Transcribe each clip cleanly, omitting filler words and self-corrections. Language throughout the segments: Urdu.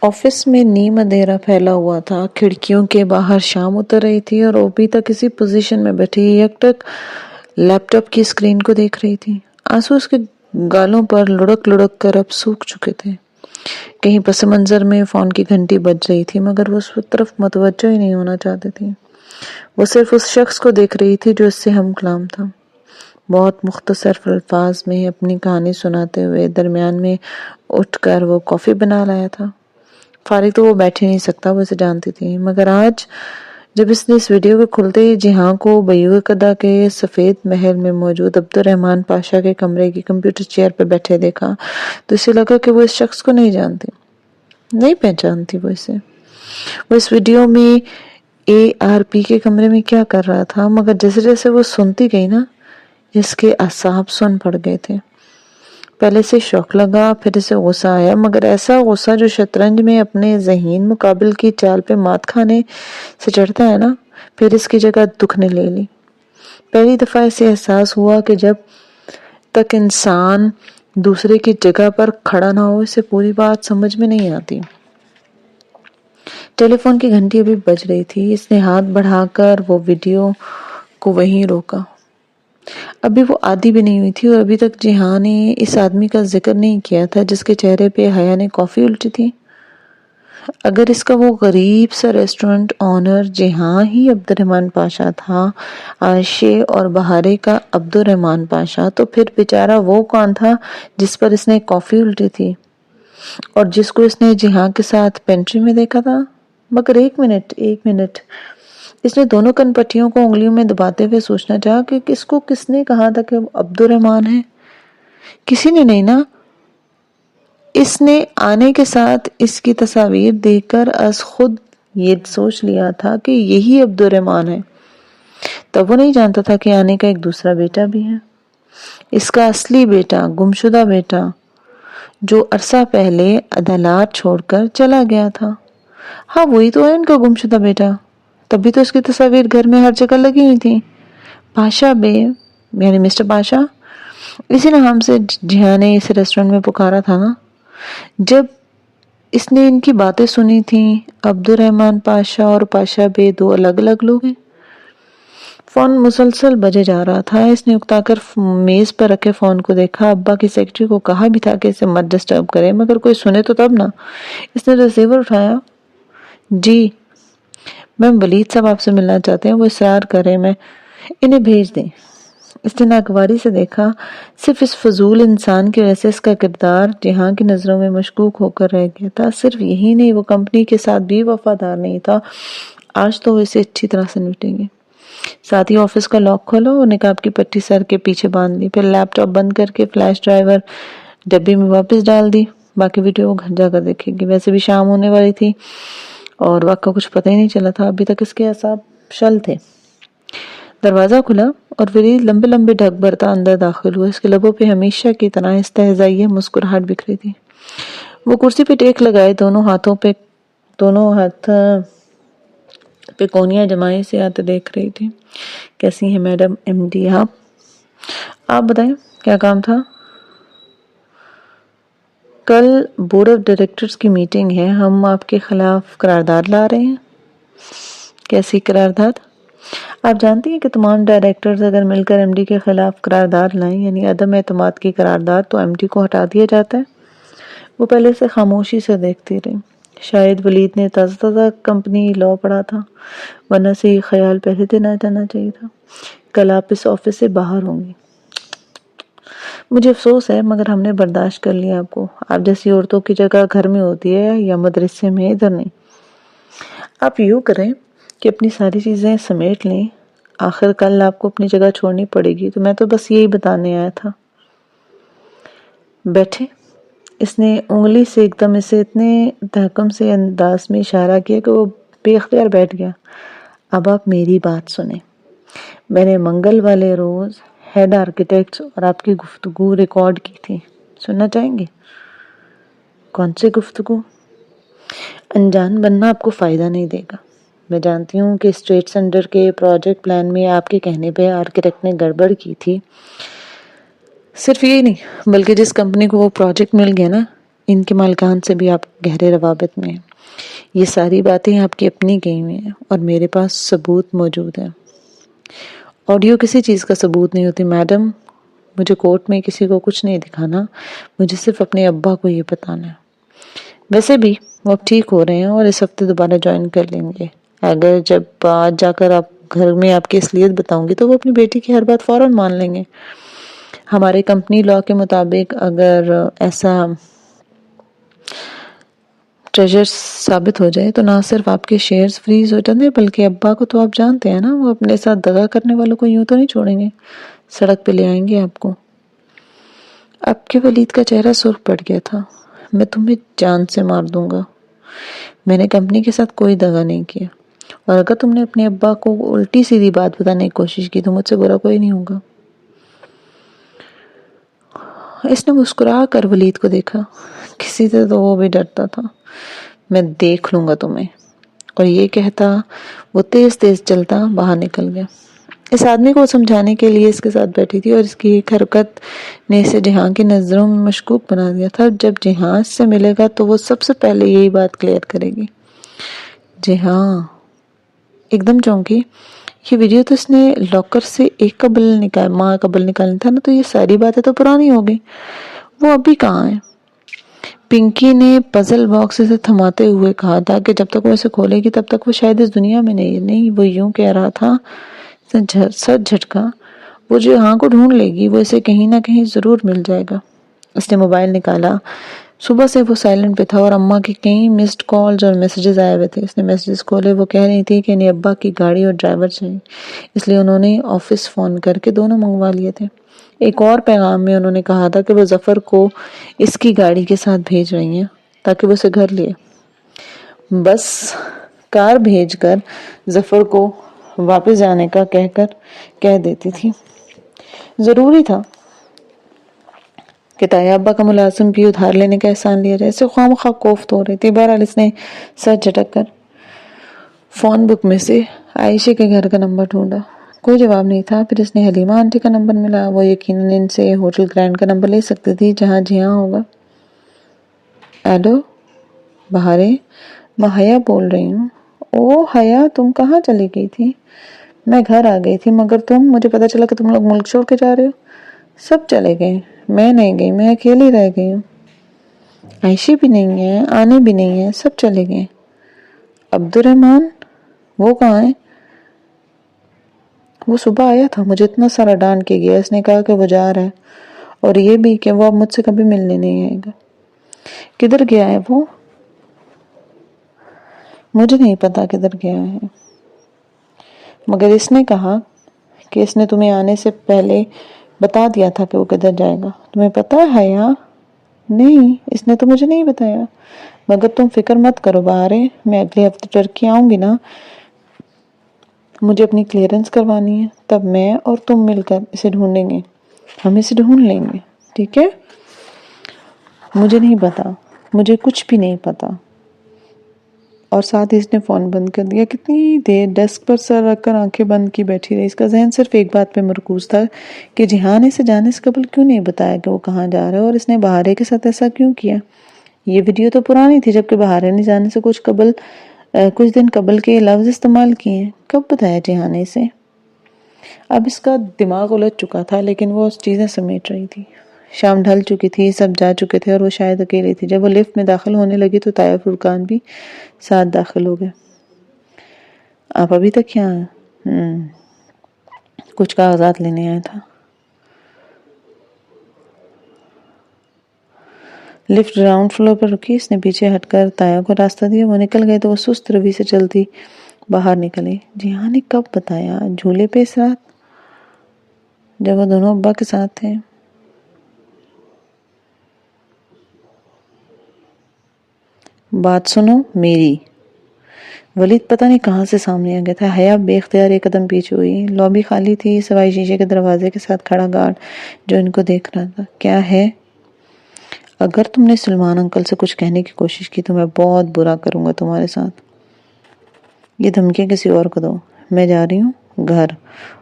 آفس میں نیم اندھیرا پھیلا ہوا تھا، کھڑکیوں کے باہر شام اتر رہی تھی اور اوپی تک اسی پوزیشن میں بیٹھی یکٹک لیپ ٹاپ کی اسکرین کو دیکھ رہی تھی۔ آنسو اس کے گالوں پر لڑک لڑک کر اب سوکھ چکے تھے۔ کہیں پس منظر میں فون کی گھنٹی بج رہی تھی مگر وہ اس طرف متوجہ ہی نہیں ہونا چاہتی تھی۔ وہ صرف اس شخص کو دیکھ رہی تھی جو اس سے ہم کلام تھا۔ بہت مختصر الفاظ میں اپنی کہانی سناتے ہوئے درمیان میں اٹھ کر وہ کافی بنا لایا تھا۔ فارغ تو وہ بیٹھ ہی نہیں سکتا، وہ اسے جانتی تھی، مگر آج جب اس نے اس ویڈیو کے کھلتے ہی جہاں کو بیوقع قدا کے سفید محل میں موجود عبدالرحمن پاشا کے کمرے کی کمپیوٹر چیئر پر بیٹھے دیکھا تو اسے لگا کہ وہ اس شخص کو نہیں جانتی، نہیں پہچانتی وہ اسے۔ وہ اس ویڈیو میں ARP کے کمرے میں کیا کر رہا تھا، مگر جیسے جیسے وہ سنتی گئی نا، اس کے اعصاب سن پڑ گئے تھے۔ پہلے سے شوق لگا، پھر اسے غصہ آیا، مگر ایسا غصہ جو شطرنج میں اپنے ذہین مقابل کی چال پہ مات کھانے سے چڑھتا ہے نا، پھر اس کی جگہ دکھ نے لے لی۔ پہلی دفعہ اسے احساس ہوا کہ جب تک انسان دوسرے کی جگہ پر کھڑا نہ ہو اسے پوری بات سمجھ میں نہیں آتی۔ ٹیلی فون کی گھنٹی ابھی بج رہی تھی، اس نے ہاتھ بڑھا کر وہ ویڈیو کو وہیں روکا۔ ابھی وہ آدھی بھی نہیں ہوئی تھی اور ابھی تک جہاں نے اس آدمی کا ذکر نہیں کیا تھا جس کے چہرے پہ حیا نے کافی الٹی تھی۔ اگر اس کا وہ غریب سا ریسٹورنٹ آنر جہاں ہی عبدالرحمن پاشا تھا، عائشے اور بہارے کا عبدالرحمن پاشا، تو پھر بیچارہ وہ کون تھا جس پر اس نے کافی الٹی تھی اور جس کو اس نے جہاں کے ساتھ پینٹری میں دیکھا تھا؟ مگر ایک منٹ، اس نے دونوں کن پٹیوں کو انگلیوں میں دباتے ہوئے سوچنا چاہا کہ کس نے کہا تھا کہ عبدالرحمن ہے؟ کسی نے نہیں نا۔ اس نے آنے کے ساتھ اس کی تصاویر دیکھ کر از خود یہ سوچ لیا تھا کہ یہی عبدالرحمن ہے۔ تب وہ نہیں جانتا تھا کہ آنے کا ایک دوسرا بیٹا بھی ہے، اس کا اصلی بیٹا، گمشدہ بیٹا، جو عرصہ پہلے عدالت چھوڑ کر چلا گیا تھا۔ ہاں وہی تو ہے ان کا گمشدہ بیٹا، تبھی تو اس کی تصاویر گھر میں ہر جگہ لگی ہوئی تھی۔ پاشا بے یعنی مسٹر پاشا، اسی نام سے جہاں نے اس ریسٹورنٹ میں پکارا تھا نا۔ جب اس نے ان کی باتیں سنی تھیں، عبدالرحمن پاشا اور پاشا بے دو الگ الگ لوگ ہیں۔ فون مسلسل بجے جا رہا تھا، اس نے اکتا کر میز پر رکھے فون کو دیکھا۔ ابا کی سیکرٹری کو کہا بھی تھا کہ اسے مت ڈسٹرب کرے، مگر کوئی سنے تو تب نا۔ اس نے ریسیور اٹھایا۔ جی میم، ولید صاحب آپ سے ملنا چاہتے ہیں، وہ اصرار کر رہے ہیں، میں انہیں بھیج دیں۔ اس نے ناگواری سے دیکھا، صرف اس فضول انسان کی وجہ سے اس کا کردار جہاں کی نظروں میں مشکوک ہو کر رہ گیا تھا۔ صرف یہی نہیں، وہ کمپنی کے ساتھ بھی وفادار نہیں تھا۔ آج تو وہ اسے اچھی طرح سے نپٹیں گے۔ ساتھ ہی آفس کا لاک کھولا اور نقاب کی پٹی سر کے پیچھے باندھ لی، پھر لیپ ٹاپ بند کر کے فلیش ڈرائیور ڈبی میں واپس ڈال دی۔ باقی ویڈیو وہ گھر جا کر دیکھے گی۔ ویسے بھی شام ہونے والی تھی اور وقت کا کچھ پتہ ہی نہیں چلا تھا، ابھی تک اس کے اعصاب شل تھے۔ دروازہ کھلا اور ولید لمبے لمبے ڈھک بھرتا اندر داخل ہوا۔ اس کے لبوں پہ ہمیشہ کی طرح استہزائیہ مسکراہٹ بکھری تھی۔ وہ کرسی پہ ٹیک لگائے دونوں ہاتھ پہ کونیاں جمائے سے آتے دیکھ رہی تھی۔ کیسی ہیں میڈم MD آپ بتائیں کیا کام تھا؟ کل بورڈ آف ڈائریکٹرز کی میٹنگ ہے، ہم آپ کے خلاف قرارداد لا رہے ہیں۔ کیسی قرارداد؟ آپ جانتی ہیں کہ تمام ڈائریکٹرز اگر مل کر MD کے خلاف قرارداد لائیں یعنی عدم اعتماد کی قرارداد، تو MD کو ہٹا دیا جاتا ہے۔ وہ پہلے سے خاموشی سے دیکھتی رہی۔ شاید ولید نے تازہ کمپنی لا پڑھا تھا، ورنہ سے یہ خیال پہلے دن آ جانا چاہیے تھا۔ کل آپ اس آفس سے باہر ہوں گی۔ مجھے افسوس ہے مگر ہم نے برداشت کر لیا آپ کو۔ آپ جیسی عورتوں کی جگہ گھر میں ہوتی ہے یا مدرسے میں، ادھر نہیں۔ آپ یوں کریں کہ اپنی ساری چیزیں سمیٹ لیں، آخر کل آپ کو اپنی جگہ چھوڑنی پڑے گی، تو میں تو بس یہی بتانے آیا تھا۔ بیٹھے۔ اس نے انگلی سے ایک دم اسے اتنے تحکم سے انداز میں اشارہ کیا کہ وہ بے اختیار بیٹھ گیا۔ اب آپ میری بات سنیں۔ میں نے منگل والے روز ہیڈ آرکیٹیکٹس اور آپ کی گفتگو ریکارڈ کی تھی، سننا چاہیں گے؟ کون سی گفتگو؟ انجان بننا آپ کو فائدہ نہیں دے گا۔ میں جانتی ہوں کہ اسٹریٹ سینٹر کے پروجیکٹ پلان میں آپ کے کہنے پہ آرکیٹیکٹ نے گڑبڑ کی تھی۔ صرف یہی نہیں بلکہ جس کمپنی کو وہ پروجیکٹ مل گیا نا، ان کے مالکان سے بھی آپ گہرے روابط میں ہیں۔ یہ ساری باتیں آپ کی اپنی کہی ہوئی ہیں اور میرے پاس ثبوت موجود ہے۔ آڈیو کسی چیز کا ثبوت نہیں ہوتی میڈم، مجھے کورٹ میں کسی کو کچھ نہیں دکھانا، مجھے صرف اپنے ابا کو یہ بتانا ہے۔ ویسے بھی وہ اب ٹھیک ہو رہے ہیں اور اس ہفتے دوبارہ جوائن کر لیں گے۔ اگر جب آج جا کر آپ گھر میں آپ کی اصلیت بتاؤں گی تو وہ اپنی بیٹی کی ہر بات فوراً مان لیں گے۔ ہمارے کمپنی لا کے مطابق اگر ایسا ٹریجر ثابت ہو جائے تو نہ صرف آپ کے شیئرز فریز ہو جاتے بلکہ ابا کو تو آپ جانتے ہیں نا، وہ اپنے ساتھ دغا کرنے والوں کو یوں تو نہیں چھوڑیں گے، سڑک پہ لے آئیں گے آپ کو۔ اب کے ولید کا چہرہ سرخ پڑ گیا تھا۔ میں تمہیں جان سے مار دوں گا۔ میں نے کمپنی کے ساتھ کوئی دغا نہیں کیا، اور اگر تم نے اپنے ابا کو الٹی سیدھی بات بتانے کی کوشش کی تو مجھ سے برا کوئی نہیں ہوگا۔ اس نے مسکرا کر ولید کو دیکھا۔ کسی سے تو وہ بھی ڈرتا تھا۔ میں دیکھ لوں گا تمہیں، اور یہ کہتا وہ تیز تیز چلتا باہر نکل گیا۔ اس آدمی کو سمجھانے کے لیے اس کے ساتھ بیٹھی تھی اور اس کی ایک حرکت نے اسے جہاں کی نظروں میں مشکوک بنا دیا تھا۔ جب جہاں اس سے ملے گا تو وہ سب سے پہلے یہی بات کلیئر کرے گی۔ جہاں ایک دم چونکی، یہ ویڈیو تو اس نے لاکر سے ماہ قبل نکالنا تھا نا، تو یہ ساری باتیں تو پرانی ہو گئی۔ وہ ابھی کہاں ہے؟ پنکی نے پزل باکس سے تھماتے ہوئے کہا تھا کہ جب تک وہ اسے کھولے گی تب تک وہ شاید اس دنیا میں نہیں، وہ یوں کہہ رہا تھا۔ سر جھٹکا۔ وہ جہاں کو ڈھونڈ لے گی، وہ اسے کہیں نہ کہیں ضرور مل جائے گا۔ اس نے موبائل نکالا۔ صبح سے وہ سائلنٹ پہ تھا اور اماں کی کئی مسڈ کالز اور میسیجز آئے ہوئے تھے۔ اس نے میسیجز کھولے، وہ کہہ رہی تھی کہ انہیں ابا کی گاڑی اور ڈرائیور چاہیے، اس لیے انہوں نے آفس فون کر کے دونوں منگوا لیے تھے۔ ایک اور پیغام میں انہوں نے کہا تھا کہ وہ ظفر کو اس کی گاڑی کے ساتھ بھیج رہی ہیں تاکہ وہ اسے گھر لے۔ بس کار بھیج کر ظفر کو واپس جانے کا کہہ دیتی تھی۔ ضروری تھا کہ تایا ابا کا ملازم بھی ادھار لینے کا احسان لیا جائے۔ اسے خواہ کوفت ہو رہی تھی۔ بہرحال اس نے سر جھٹک کر فون بک میں سے عائشہ کے گھر کا نمبر ڈھونڈا۔ کوئی جواب نہیں تھا۔ پھر اس نے حلیمہ آنٹی کا نمبر ملا۔ وہ یقیناً ان سے ہوٹل گرینڈ کا نمبر لے سکتی تھی جہاں جہاں ہوگا۔ ایلو بہارے، میں حیا بول رہی ہوں۔ او حیا، تم کہاں چلی گئی تھی؟ میں گھر آ گئی تھی، مگر مجھے پتا چلا کہ تم لوگ ملک چھوڑ کے جا رہے ہو۔ سب چلے گئے، میں نہیں گئی، میں اکیلی رہ گئی ہوں۔ عائشہ بھی نہیں ہے، آنے بھی نہیں ہے، سب چلے گئے۔ عبد الرحمن وہ کہاں ہے؟ وہ صبح آیا تھا، مجھے اتنا سارا ڈانٹ کے گیا۔ اس نے کہا کہ وہ جا رہا ہے، اور یہ بھی کہ وہ اب مجھ سے کبھی ملنے نہیں آئے گا۔ کدھر گیا ہے وہ؟ مجھے نہیں پتا کدھر گیا ہے، مگر اس نے کہا کہ اس نے تمہیں آنے سے پہلے بتا دیا تھا کہ وہ کدھر جائے گا۔ تمہیں پتا ہے یا نہیں؟ اس نے تو مجھے نہیں بتایا، مگر تم فکر مت کرو بہارے، میں اگلے ہفتے ٹرکی آؤں گی نا، مجھے اپنی کلیئرنس کروانی ہے، تب میں اور تم مل کر اسے ڈھونڈیں گے، ہم اسے ڈھونڈ لیں گے، ٹھیک ہے؟ مجھے نہیں پتا، مجھے کچھ بھی نہیں پتا۔ اور ساتھ ہی اس نے فون بند کر دیا۔ کتنی دیر ڈیسک پر سر رکھ کر آنکھیں بند کی بیٹھی رہی۔ اس کا ذہن صرف ایک بات پہ مرکوز تھا کہ جہان اسے جانے سے قبل کیوں نہیں بتایا کہ وہ کہاں جا رہا ہے، اور اس نے بہارے کے ساتھ ایسا کیوں کیا۔ یہ ویڈیو تو پرانی تھی، جبکہ بہارے نے جانے سے کچھ دن قبل کے لفظ استعمال کیے ہیں۔ کب بتایا جہان نے اسے؟ اب اس کا دماغ الجھ چکا تھا، لیکن وہ چیزیں سمیٹ رہی تھی۔ شام ڈھل چکی تھی، سب جا چکے تھے اور وہ شاید اکیلی تھی۔ جب وہ لفٹ میں داخل ہونے لگی تو طاہر فرقان بھی ساتھ داخل ہو گئے۔ آپ ابھی تک یہاں ہیں؟ کچھ کاغذات لینے آیا تھا۔ لفٹ گراؤنڈ فلور پر رکی۔ اس نے پیچھے ہٹ کر تایا کو راستہ دیا۔ وہ نکل گئے تو وہ سست روی سے چلتی باہر نکلی۔ جہاں نے کب بتایا؟ جھولے پہ اس رات، جب وہ دونوں ابا کے ساتھ تھے۔ بات سنو میری۔ ولید پتہ نہیں کہاں سے سامنے آ گیا تھا۔ حیا بے اختیار ایک قدم پیچھے ہوئی۔ لابی خالی تھی، سوائے شیشے کے دروازے کے ساتھ کھڑا گارڈ جو ان کو دیکھ رہا تھا۔ کیا ہے؟ اگر تم نے سلمان انکل سے کچھ کہنے کی کوشش کی تو میں بہت برا کروں گا تمہارے ساتھ۔ یہ دھمکی کسی اور کو دو۔ میں جا رہی ہوں گھر،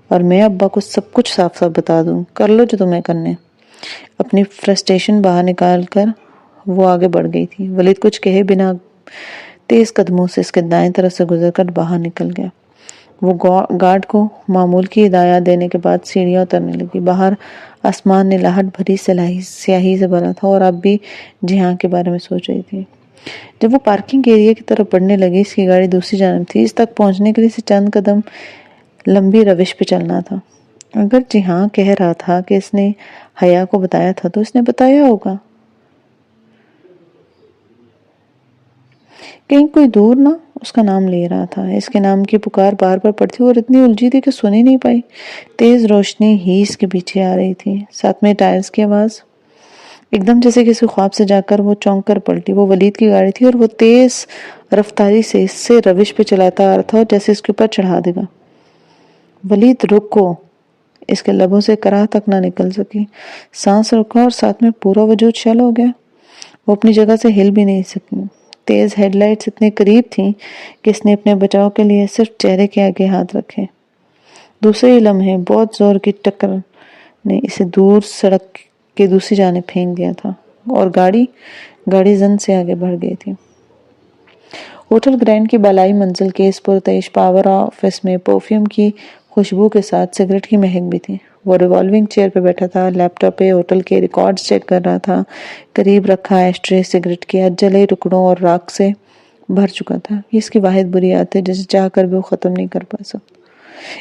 اور میں ابا کو سب کچھ صاف صاف بتا دوں۔ کر لو جو تمہیں کرنے۔ اپنی فرسٹریشن باہر نکال کر وہ آگے بڑھ گئی تھی۔ ولید کچھ کہے بنا تیز قدموں سے اس کے دائیں طرف سے گزر کر باہر نکل گیا۔ وہ گارڈ کو معمول کی ہدایات دینے کے بعد سیڑھیاں اترنے لگی۔ باہر آسمان نیلاہٹ بھری سیاہی سے بھرا تھا اور اب بھی جہاں کے بارے میں سوچ رہی تھی۔ جب وہ پارکنگ ایریا کی طرف بڑھنے لگی، اس کی گاڑی دوسری جانب تھی۔ اس تک پہنچنے کے لیے اسے چند قدم لمبی روش پہ چلنا تھا۔ اگر جہاں کہہ رہا تھا کہ اس نے حیا کو بتایا تھا تو اس نے بتایا ہوگا، کہیں کوئی دور نہ اس کا نام لے رہا تھا۔ اس کے نام کی پکار بار بار پڑتی اور اتنی الجھی تھی کہ سن ہی نہیں پائی۔ تیز روشنی ہی اس کے پیچھے آ رہی تھی، ساتھ میں ٹائرز کی آواز۔ ایک دم جیسے کسی خواب سے جا کر وہ چونک کر پلٹی۔ وہ ولید کی گاڑی تھی اور وہ تیز رفتاری سے اس سے روش پہ چلاتا آ رہا تھا اور جیسے اس کے اوپر چڑھا دے گا۔ ولید رکو! اس کے لبوں سے کراہ تک نہ نکل سکی۔ سانس رکا اور ساتھ میں پورا وجود شل ہو گیا۔ وہ اپنی جگہ سے ہل بھی نہیں سکی۔ تیز ہیڈ لائٹس اتنے قریب تھیں کہ اس نے اپنے بچاؤ کے لیے صرف چہرے کے آگے ہاتھ رکھے۔ دوسرے ہی لمحے بہت زور کی ٹکر نے اسے دور سڑک کے دوسری جانب پھینک دیا تھا اور گاڑی زن سے آگے بڑھ گئی تھی۔ ہوٹل گرینڈ کی بالائی منزل کے اس پرتعیش پاور آفس میں پرفیوم کی خوشبو کے ساتھ سگریٹ کی مہک بھی تھی۔ وہ ریوالونگ چیئر پہ بیٹھا تھا، لیپ ٹاپ پہ ہوٹل کے ریکارڈز چیک کر رہا تھا۔ قریب رکھا ایش ٹرے سگریٹ کے جلے ٹکڑوں اور راکھ سے بھر چکا تھا۔ یہ اس کی واحد بری عادت ہے جسے چاہ کر بھی وہ ختم نہیں کر پا سکتا۔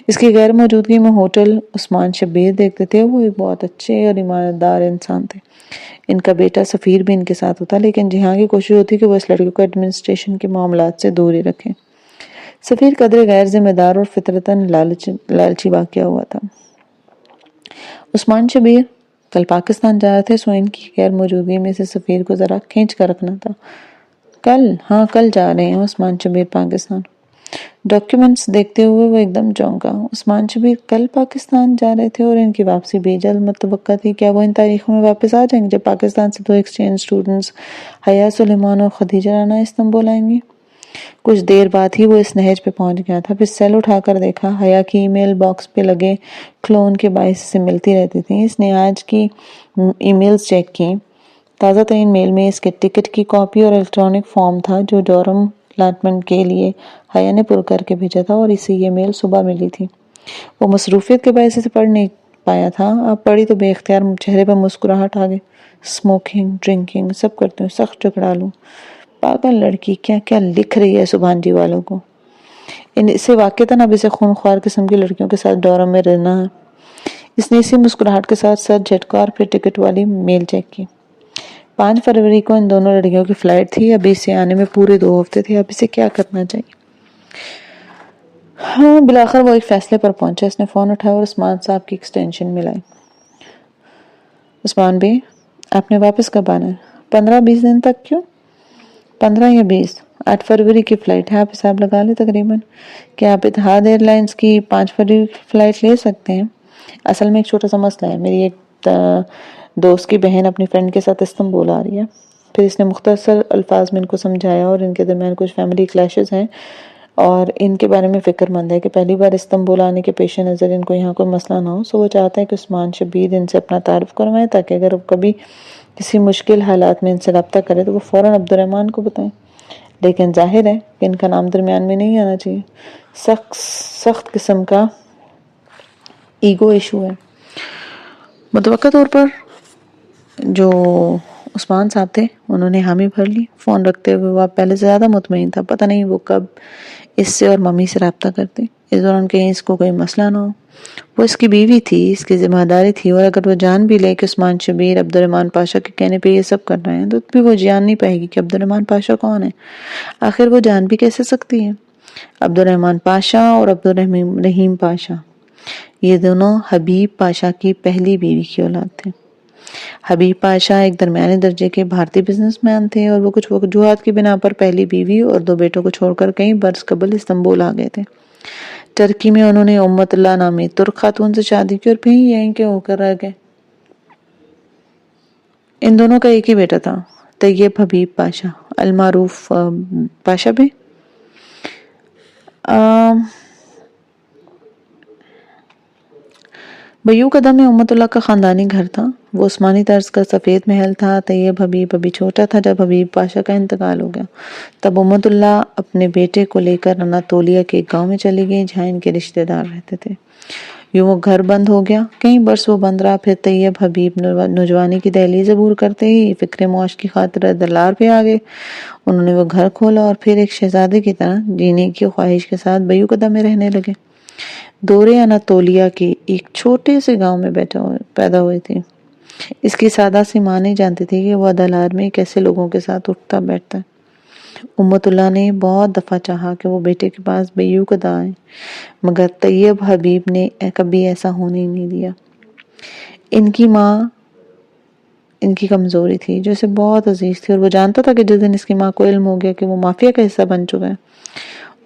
اس کی غیر موجودگی میں ہوٹل عثمان شبیر دیکھتے تھے۔ وہ ایک بہت اچھے اور ایماندار انسان تھے۔ ان کا بیٹا سفیر بھی ان کے ساتھ ہوتا، لیکن جہاں کی کوشش ہوتی کہ وہ اس لڑکی کو ایڈمنسٹریشن کے معاملات سے دور ہی رکھیں۔ سفیر قدرے غیر ذمہ دار اور فطرتاً لالچی واقعہ ہوا تھا۔ عثمان شبیر کل پاکستان جا رہے تھے، سو ان کی غیر موجودگی میں سے سفیر کو ذرا کھینچ کر رکھنا تھا۔ کل جا رہے ہیں عثمان شبیر پاکستان۔ ڈاکیومنٹس دیکھتے ہوئے وہ ایک دم چونکا۔ عثمان شبیر کل پاکستان جا رہے تھے اور ان کی واپسی بھی جلد متوقع تھی۔ کیا وہ ان تاریخوں میں واپس آ جائیں گے جب پاکستان سے 2 ایکسچینج اسٹوڈنٹس حیا سلیمان اور خدیجہ رانا استنبول آئیں گی؟ کچھ دیر بعد ہی وہ اس نہج پہ پہنچ گیا تھا۔ پھر سیل اٹھا کر دیکھا، حیا کی ای میل باکس پہ لگے کلون کے باعث اسے ملتی رہتی تھی۔ اس نے آج کی ای میلز چیک کی۔ تازہ ترین میل میں اس کے ٹکٹ کی کاپی اور الیکٹرانک فارم تھا جو ڈورم الاٹمنٹ کے لیے حیا نے پر کر کے بھیجا تھا اور اسے یہ میل صبح ملی تھی۔ وہ مصروفیت کے باعث اسے پڑھ نہیں پایا تھا۔ اب پڑھی تو بے اختیار چہرے پر مسکراہٹ آ گئی۔ اسموکنگ، ڈرنکنگ، سب کرتے ہوں، سخت ٹکرا لوں۔ پاگل لڑکی کیا کیا لکھ رہی ہے سبحان جی والوں کو۔ اسے واقعتاً اب اسے خونخوار قسم کی لڑکیوں کے ساتھ ڈورم میں رہنا ہے۔ اس نے اسی مسکراہٹ کے ساتھ سر جھٹکا اور پھر ٹکٹ والی میل چیک کی۔ 5 فروری کو ان دونوں لڑکیوں کی فلائٹ تھی۔ ابھی اسے آنے میں پورے 2 ہفتے تھے۔ اب اسے کیا کرنا چاہیے؟ بالآخر وہ ایک فیصلے پر پہنچا۔ اس نے فون اٹھایا اور عثمان صاحب کی ایکسٹینشن ملائی۔ عثمان بھائی، آپ نے واپس کب آنا ہے؟ 15-20 دن تک۔ کیوں 15 یا 20؟ 8 فروری کی فلائٹ ہے، آپ حساب لگا لیں تقریباً۔ کیا آپ اتحاد ایئر لائنز کی 5 فروری کی فلائٹ لے سکتے ہیں؟ اصل میں ایک چھوٹا سا مسئلہ ہے، میری ایک دوست کی بہن اپنی فرینڈ کے ساتھ استنبول آ رہی ہے۔ پھر اس نے مختصر الفاظ میں ان کو سمجھایا اور ان کے درمیان کچھ فیملی کلیشز ہیں اور ان کے بارے میں فکر مند ہے کہ پہلی بار استنبول آنے کے پیش نظر ان کو یہاں کوئی مسئلہ نہ ہو، سو وہ چاہتا ہے کہ عثمان شبیر ان سے اپنا تعارف کروائیں تاکہ اگر وہ کبھی کسی مشکل حالات میں ان سے رابطہ کرے تو وہ فوراً عبد الرحمن کو بتائیں۔ لیکن ظاہر ہے کہ ان کا نام درمیان میں نہیں آنا چاہیے۔ سخت قسم کا ایگو ایشو ہے۔ متوقع طور پر جو عثمان صاحب تھے انہوں نے حامی بھر لی۔ فون رکھتے ہوئے وہ پہلے سے زیادہ مطمئن تھا، پتہ نہیں وہ کب اس سے اور ممی سے رابطہ کرتے، اس دوران کہیں اس کو کوئی مسئلہ نہ ہو۔ وہ اس کی بیوی تھی، اس کی ذمہ داری تھی، اور اگر وہ جان بھی لے کہ عثمان شبیر عبد الرحمن پاشا کے کہنے پہ یہ سب کر رہے ہیں تو بھی وہ جان نہیں پائے گی کہ عبد الرحمن پاشا کون ہے۔ آخر وہ جان بھی کیسے سکتی ہے؟ عبد الرحمن پاشا اور عبد الرحیم پاشا یہ دونوں حبیب پاشا کی پہلی بیوی کی اولاد تھے۔ حبیب پاشا ایک درمیانے درجے کے بھارتی بزنس مین تھے اور وہ کچھ وجوہات کی بنا پر پہلی بیوی اور 2 بیٹوں کو چھوڑ کر کئی برس قبل استنبول آ گئے تھے۔ ترکی میں انہوں نے امت اللہ نامی ترک خاتون سے شادی کی اور پھر یہیں کے ہو کر رہ گئے۔ ان دونوں کا ایک ہی بیٹا تھا، طیب حبیب پاشا المعروف پاشا بھی۔ بیو قدم میں امت اللہ کا خاندانی گھر تھا. وہ عثمانی طرز کا سفید محل تھا. طیب حبیب ابھی چھوٹا تھا جب حبیب پاشا کا انتقال ہو گیا. تب امت اللہ اپنے بیٹے کو لے کر اناتولیا کے ایک گاؤں میں چلی گئی جہاں ان کے رشتہ دار رہتے تھے. یوں وہ گھر بند ہو گیا. کئی برس وہ بند رہا. پھر طیب حبیب نوجوانی کی دہلیز عبور کرتے ہی فکر معاش کی خاطر دلار پہ آ گئے. انہوں نے وہ گھر کھولا اور پھر ایک شہزادے کی طرح جینے کی خواہش کے ساتھ بیو قدم میں رہنے لگے. دورے اناتولیا کے ایک چھوٹے سے گاؤں میں پیدا ہوئی تھی. اس کی سادہ سی ماں نہیں جانتی تھی کہ وہ دلار میں کیسے لوگوں کے ساتھ اٹھتا بیٹھتا ہے. امت اللہ نے بہت دفعہ چاہا کہ وہ بیٹے کے پاس بیو قدم آئے مگر طیب حبیب نے کبھی ایسا ہونے ہی نہیں دیا. ان کی ماں ان کی کمزوری تھی جو اسے بہت عزیز تھی اور وہ جانتا تھا کہ جس دن اس کی ماں کو علم ہو گیا کہ وہ مافیا کا حصہ بن چکا ہے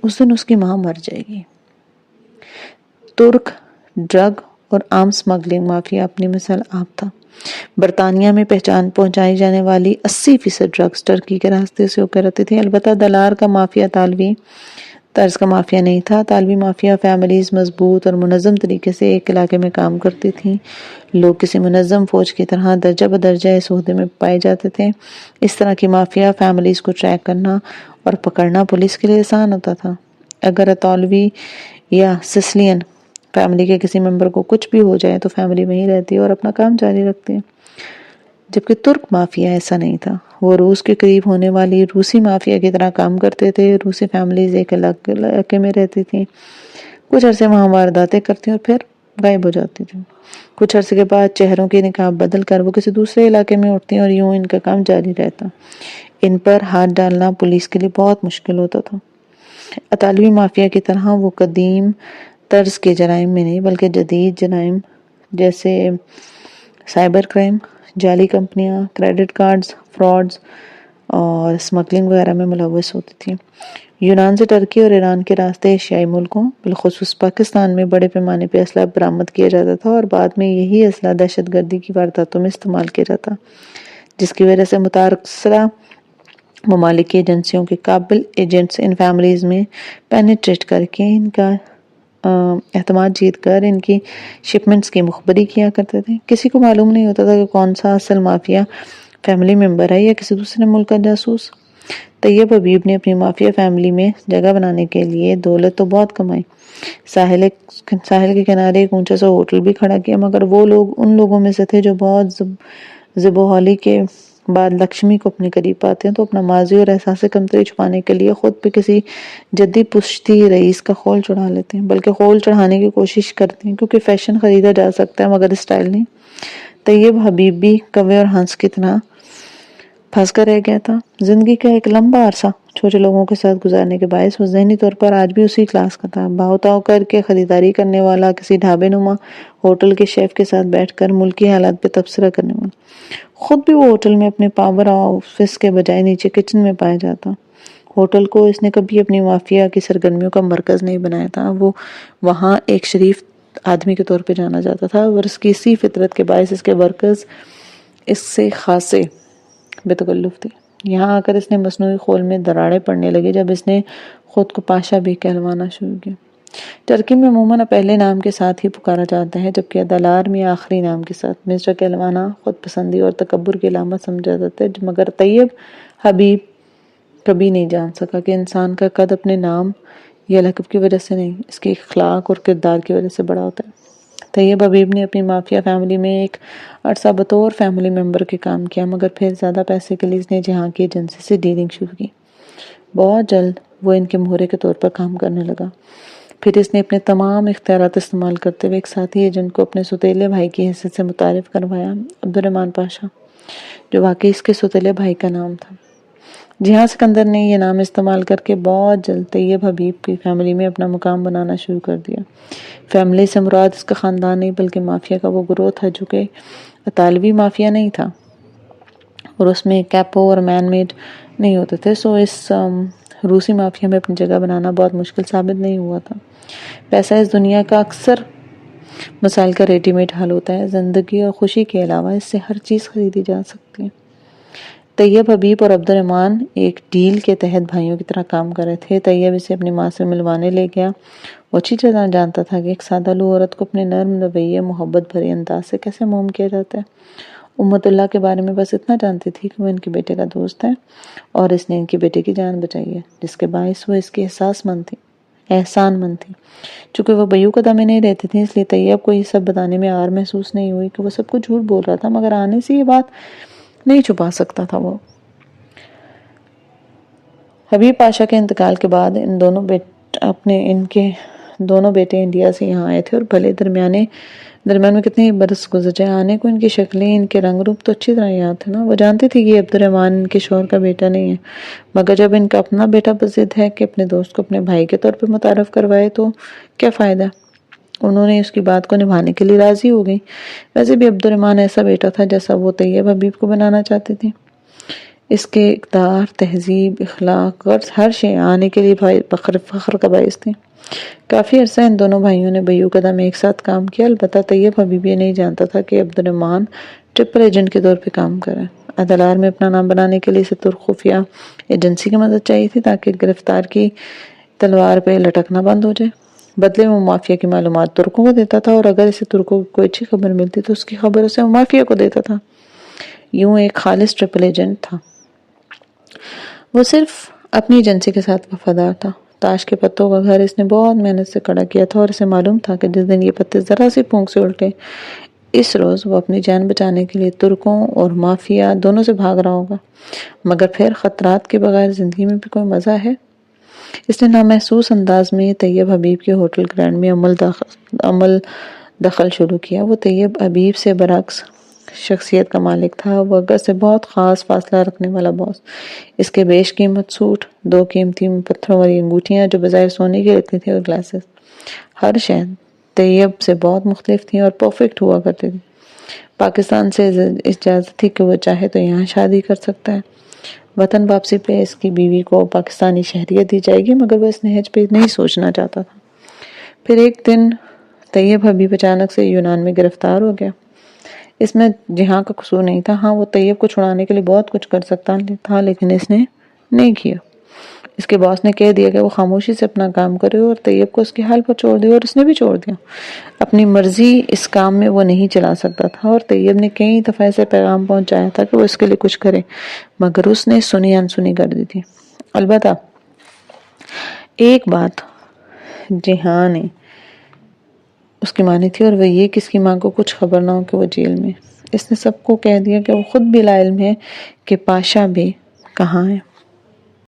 اس دن اس کی ماں مر جائے گی. ترک ڈرگ اور عام سمگلنگ مافیا اپنی مثال آپ تھا. برطانیہ میں پہنچائی جانے والی 80% ڈرگز ٹرکی کے راستے سے ہو کر آتی تھی. البتہ دلار کا مافیا طالوی طرز کا مافیا نہیں تھا. طالوی مافیا فیملیز مضبوط اور منظم طریقے سے ایک علاقے میں کام کرتی تھیں. لوگ کسی منظم فوج کی طرح درجہ بدرجہ اس عہدے میں پائے جاتے تھے. اس طرح کی مافیا فیملیز کو ٹریک کرنا اور پکڑنا پولیس کے لیے آسان ہوتا تھا. اگر اطالوی یا سسلین فیملی کے کسی ممبر کو کچھ بھی ہو جائے تو فیملی وہیں رہتی ہے اور اپنا کام جاری رکھتی ہے. جبکہ ترک مافیا ایسا نہیں تھا. وہ روس کے قریب ہونے والی روسی مافیا کی طرح کام کرتے تھے. روسی فیملیز ایک الگ علاقے میں رہتی تھیں. کچھ عرصے وہاں وارداتیں کرتی اور پھر غائب ہو جاتی تھیں. کچھ عرصے کے بعد چہروں کے نقاب بدل کر وہ کسی دوسرے علاقے میں اٹھتی اور یوں ان کا کام جاری رہتا. ان پر ہاتھ ڈالنا پولیس کے لیے بہت مشکل ہوتا تھا. اطالوی مافیا کی طرح وہ قدیم طرز کے جرائم میں نہیں بلکہ جدید جرائم جیسے سائبر کرائم، جعلی کمپنیاں، کریڈٹ کارڈز، فراڈز اور سمگلنگ وغیرہ میں ملوث ہوتی تھی. یونان سے ترکی اور ایران کے راستے ایشیائی ملکوں بالخصوص پاکستان میں بڑے پیمانے پہ اسلحہ برآمد کیا جاتا تھا اور بعد میں یہی اسلحہ دہشت گردی کی وارداتوں میں استعمال کیا جاتا جس کی وجہ سے متعارضہ ممالک کی ایجنسیوں کے قابل ایجنٹس ان فیملیز میں پینیٹریٹ کر کے ان کا اعتماد جیت کر ان کی شپمنٹس کی مخبری کیا کرتے تھے. کسی کو معلوم نہیں ہوتا تھا کہ کون سا اصل مافیا فیملی ممبر ہے یا کسی دوسرے ملک کا جاسوس. طیب حبیب نے اپنی مافیا فیملی میں جگہ بنانے کے لیے دولت تو بہت کمائی. ساحل کے کنارے ایک اونچا سا ہوٹل بھی کھڑا کیا مگر وہ لوگ ان لوگوں میں سے تھے جو بہت زبوحالی کے بعد لکشمی کو اپنے قریب پاتے ہیں تو اپنا ماضی اور احساس کمتری چھپانے کے لیے خود پہ کسی جدی پشتی رئیس کا خول چڑھا لیتے ہیں بلکہ خول چڑھانے کی کوشش کرتے ہیں کیونکہ فیشن خریدا جا سکتا ہے مگر اسٹائل نہیں. طیب حبیب بھی کوے اور ہنس کی طرح پھنس کر رہ گیا تھا. زندگی کا ایک لمبا عرصہ چھوٹے لوگوں کے ساتھ گزارنے کے باعث وہ ذہنی طور پر آج بھی اسی کلاس کا تھا. بہو تاؤ کر کے خریداری کرنے والا، کسی ڈھابے نما ہوٹل کے شیف کے ساتھ بیٹھ کر ملکی حالات پہ تبصرہ کرنے والا. خود بھی وہ ہوٹل میں اپنے پاور آفس کے بجائے نیچے کچن میں پایا جاتا. ہوٹل کو اس نے کبھی اپنی مافیا کی سرگرمیوں کا مرکز نہیں بنایا تھا. وہ وہاں ایک شریف آدمی کے طور پہ جانا جاتا تھا اور اس کی اسی فطرت کے باعث اس کے ورکرز اس سے خاصے بے تکلف تھے. یہاں آ کر اس نے مصنوعی خول میں دراڑیں پڑنے لگی جب اس نے خود کو پاشا بھی کہلوانا شروع کیا. ٹرکی میں عموماً پہلے نام کے ساتھ ہی پکارا جاتا ہے جبکہ دلار میں آخری نام کے ساتھ. مسٹر کہلوانا خود پسندی اور تکبر کی علامت سمجھا جاتا ہے مگر طیب حبیب کبھی نہیں جان سکا کہ انسان کا قد اپنے نام یا لقب کی وجہ سے نہیں اس کی اخلاق اور کردار کی وجہ سے بڑا ہوتا ہے. طیب حبیب نے اپنی مافیا فیملی میں ایک عرصہ بطور فیملی ممبر کے کام کیا مگر پھر زیادہ پیسے کے لیے اس نے جہاں کی ایجنسی سے ڈیلنگ شروع کی. بہت جلد وہ ان کے مہرے کے طور پر کام کرنے لگا. پھر اس نے اپنے تمام اختیارات استعمال کرتے ہوئے ایک ساتھی ایجنٹ کو اپنے سوتیلے بھائی کی حیثیت سے متعارف کروایا، عبدالرحمن پاشا، جو واقعی اس کے سوتیلے بھائی کا نام تھا. جہاں سکندر نے یہ نام استعمال کر کے بہت جلد طیب حبیب کی فیملی میں اپنا مقام بنانا شروع کر دیا. فیملی سے مراد اس کا خاندان نہیں بلکہ مافیا کا وہ گروہ تھا جو کہ اطالوی مافیا نہیں تھا اور اس میں کیپو اور مین میڈ نہیں ہوتے تھے. سو اس روسی مافیا میں اپنی جگہ بنانا بہت مشکل ثابت نہیں ہوا تھا. پیسہ اس دنیا کا اکثر مسائل کا ریڈی میڈ حل ہوتا ہے. زندگی اور خوشی کے علاوہ اس سے ہر چیز خریدی جا سکتی ہے. طیب حبیب اور عبدالرحمن ایک ڈیل کے تحت بھائیوں کی طرح کام کر رہے تھے. طیب اسے اپنی ماں سے ملوانے لے گیا. وہ اچھی طرح جانتا تھا کہ ایک سادہ لو عورت کو اپنے نرم رویے محبت بھرے انداز سے کیسے موم کیا جاتا ہے۔ امت اللہ کے بارے میں بس اتنا جانتی تھی کہ وہ ان کے بیٹے کا دوست ہے اور اس نے ان کے بیٹے کی جان بچائی ہے، جس کے باعث وہ اس کی احسان مند تھی۔ چونکہ وہ بیو قدہ میں نہیں رہتی تھی، اس لیے طیب کو یہ سب بتانے میں آر محسوس نہیں ہوئی کہ وہ سب کو جھوٹ بول رہا تھا، مگر آنے سے یہ بات نہیں چھپا سکتا تھا وہ۔ حبیب پاشا کے انتقال کے بعد ان کے دونوں بیٹے انڈیا سے یہاں آئے تھے، اور بھلے درمیان میں کتنے برس گزر جائے، آنے کو ان کی شکلیں، ان کے رنگ روپ تو اچھی طرح یاد تھے نا۔ وہ جانتی تھی کہ یہ عبد الرحمن ان کے شوہر کا بیٹا نہیں ہے، مگر جب ان کا اپنا بیٹا بضد ہے کہ اپنے دوست کو اپنے بھائی کے طور پہ متعارف کروائے تو کیا فائدہ۔ انہوں نے اس کی بات کو نبھانے کے لیے راضی ہو گئی۔ ویسے بھی عبد الرحمن ایسا بیٹا تھا جیسا وہ طیب حبیب کو بنانا چاہتی تھی۔ اس کے اقدار، تہذیب، اخلاق، غرض ہر شے آنے کے لیے فخر کا باعث تھی۔ کافی عرصہ ان دونوں بھائیوں نے بیو قدہ میں ایک ساتھ کام کیا، البتہ طیب حبیب یہ نہیں جانتا تھا کہ عبد الرحمن ٹرپل ایجنٹ کے طور پہ کام کر رہا ہے۔ ادلار میں اپنا نام بنانے کے لیے اسے ترک خفیہ ایجنسی کی مدد چاہیے تھی تاکہ گرفتار کی تلوار پہ لٹکنا بند ہو جائے۔ بدلے میں وہ مافیا کی معلومات ترکوں کو دیتا تھا، اور اگر اسے ترکوں کی کوئی اچھی خبر ملتی تو اس کی خبر اسے مافیا کو دیتا تھا۔ یوں ایک خالص ٹرپل ایجنٹ تھا۔ وہ صرف اپنی ایجنسی کے ساتھ وفادار تھا۔ تاش کے پتوں کا گھر اس نے بہت محنت سے کھڑا کیا تھا، اور اسے معلوم تھا کہ جس دن یہ پتے ذرا سی پھونک سے الٹے، اس روز وہ اپنی جان بچانے کے لیے ترکوں اور مافیا دونوں سے بھاگ رہا ہوگا۔ مگر پھر خطرات کے بغیر زندگی میں بھی کوئی مزہ ہے؟ اس نے نامحسوس انداز میں طیب حبیب کے ہوٹل گرینڈ میں عمل دخل شروع کیا۔ وہ طیب حبیب سے برعکس شخصیت کا مالک تھا، وہ اگر سے بہت خاص فاصلہ رکھنے والا باس۔ اس کے بیش قیمت سوٹ، 2 قیمتی پتھروں والی انگوٹھیاں جو بظاہر سونے کی لگتی تھیں، اور گلاسز، ہر شے طیب سے بہت مختلف تھیں اور پرفیکٹ ہوا کرتی تھی۔ پاکستان سے اجازت تھی کہ وہ چاہے تو یہاں شادی کر سکتا ہے۔ وطن واپسی پہ اس کی بیوی کو پاکستانی شہریت دی جائے گی، مگر وہ اس نہج پہ نہیں سوچنا چاہتا تھا۔ پھر ایک دن طیب حبیب اچانک سے یونان میں گرفتار ہو گیا۔ اس میں جہاں کا قصور نہیں تھا۔ ہاں، وہ طیب کو چھڑانے کے لیے بہت کچھ کر سکتا تھا، لیکن اس نے نہیں کیا۔ اس کے باس نے کہہ دیا کہ وہ خاموشی سے اپنا کام کرے اور طیب کو اس کے حال پر چھوڑ دے، اور اس نے بھی چھوڑ دیا۔ اپنی مرضی اس کام میں وہ نہیں چلا سکتا تھا، اور طیب نے کئی دفعہ اسے پیغام پہنچایا تھا کہ وہ اس کے لیے کچھ کرے، مگر اس نے سنی انسنی کر دی تھی۔ البتہ ایک بات جہاں نے اس کی مانی تھی، اور وہ یہ کہ اس کی ماں کو کچھ خبر نہ ہو کہ وہ جیل میں۔ اس نے سب کو کہہ دیا کہ وہ خود بھی لا علم ہے کہ پاشا بے کہاں ہے۔